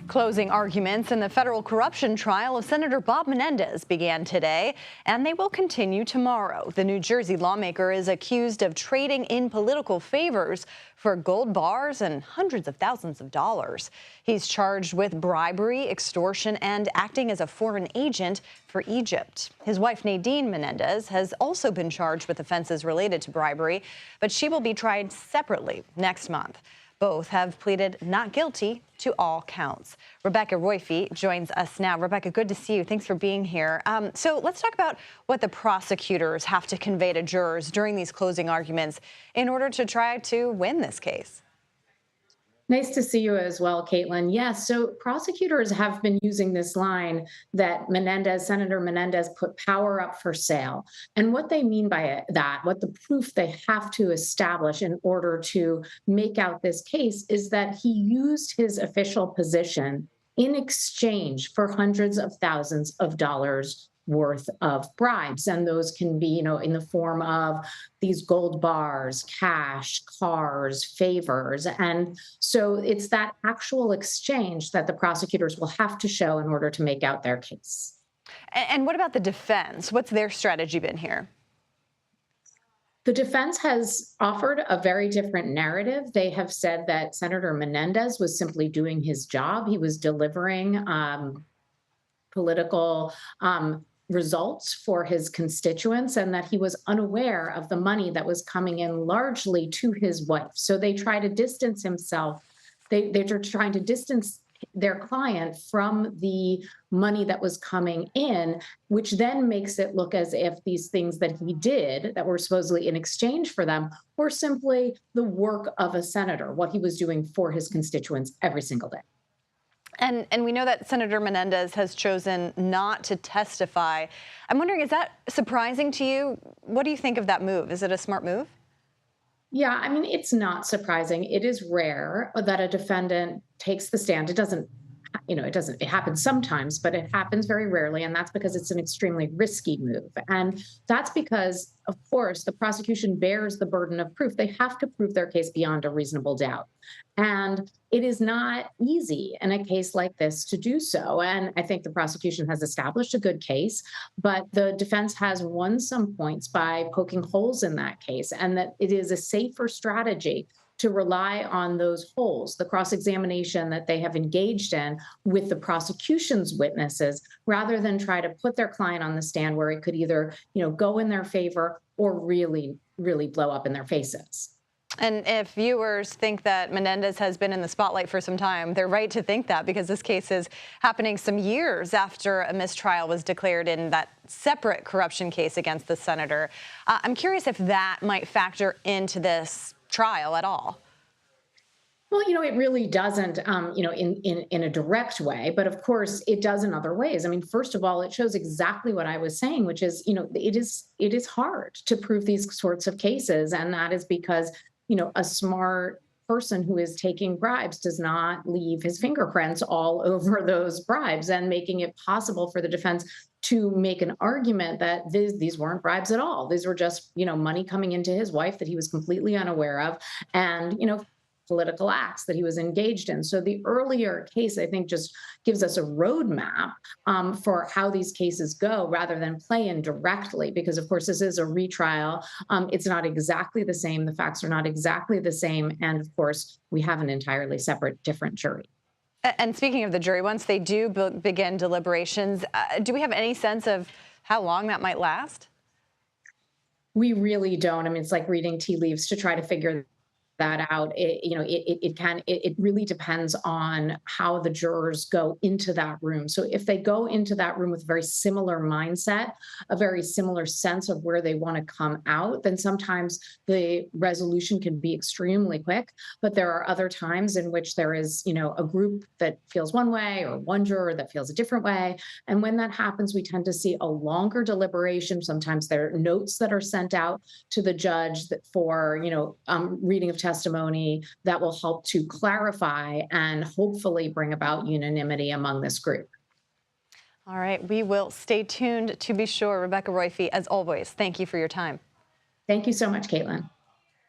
Closing arguments in the federal corruption trial of Senator Bob Menendez began today, and they will continue tomorrow. The New Jersey lawmaker is accused of trading in political favors for gold bars and hundreds of thousands of dollars. He's charged with bribery, extortion, and acting as a foreign agent for Egypt. His wife, Nadine Menendez, has also been charged with offenses related to bribery, but she will be tried separately next month. Both have pleaded not guilty to all counts. Rebecca Roiphe joins us now. Rebecca, good to see you. Thanks for being here. So let's talk about what the prosecutors have to convey to jurors during these closing arguments in order to try to win this case. Nice to see you as well, Caitlin. Yes, so prosecutors have been using this line that Senator Menendez put power up for sale. And what they mean by that, what the proof they have to establish in order to make out this case is that he used his official position in exchange for hundreds of thousands of dollars worth of bribes. And those can be, in the form of these gold bars, cash, cars, favors. And so it's that actual exchange that the prosecutors will have to show in order to make out their case. And what about the defense? What's their strategy been here? The defense has offered a very different narrative. They have said that Senator Menendez was simply doing his job. He was delivering political results for his constituents, and that he was unaware of the money that was coming in largely to his wife. So they try to distance himself. They're trying to distance their client from the money that was coming in, which then makes it look as if these things that he did that were supposedly in exchange for them were simply the work of a senator, what he was doing for his constituents every single day. And we know that Senator Menendez has chosen not to testify. I'm wondering, is that surprising to you? What do you think of that move? Is it a smart move? Yeah, I mean, it's not surprising. It is rare that a defendant takes the stand. It happens sometimes, but it happens very rarely. And that's because it's an extremely risky move. And that's because, of course, the prosecution bears the burden of proof. They have to prove their case beyond a reasonable doubt. And it is not easy in a case like this to do so. And I think the prosecution has established a good case, but the defense has won some points by poking holes in that case, and that it is a safer strategy to rely on those holes, the cross-examination that they have engaged in with the prosecution's witnesses, rather than try to put their client on the stand where it could either, go in their favor or really, really blow up in their faces. And if viewers think that Menendez has been in the spotlight for some time, they're right to think that, because this case is happening some years after a mistrial was declared in that separate corruption case against the senator. I'm curious if that might factor into this trial at all. Well, it really doesn't, in a direct way, but of course it does in other ways. I mean, first of all, it shows exactly what I was saying, which is, it is hard to prove these sorts of cases. And that is because, a smart person who is taking bribes does not leave his fingerprints all over those bribes, and making it possible for the defense to make an argument that these weren't bribes at all. These were just, money coming into his wife that he was completely unaware of, and, political acts that he was engaged in. So the earlier case, I think, just gives us a roadmap for how these cases go, rather than play in directly, because of course this is a retrial. It's not exactly the same. The facts are not exactly the same. And of course, we have an entirely separate, different jury. And speaking of the jury, once they do begin deliberations, do we have any sense of how long that might last? We really don't. I mean, it's like reading tea leaves to try to figure that out. It really depends on how the jurors go into that room. So if they go into that room with a very similar mindset, a very similar sense of where they want to come out, then sometimes the resolution can be extremely quick. But there are other times in which there is, a group that feels one way, or one juror that feels a different way. And when that happens, we tend to see a longer deliberation. Sometimes there are notes that are sent out to the judge that for, reading of testimony that will help to clarify and hopefully bring about unanimity among this group. All right, we will stay tuned to be sure. Rebecca Roiphe, as always, thank you for your time. Thank you so much, Caitlin.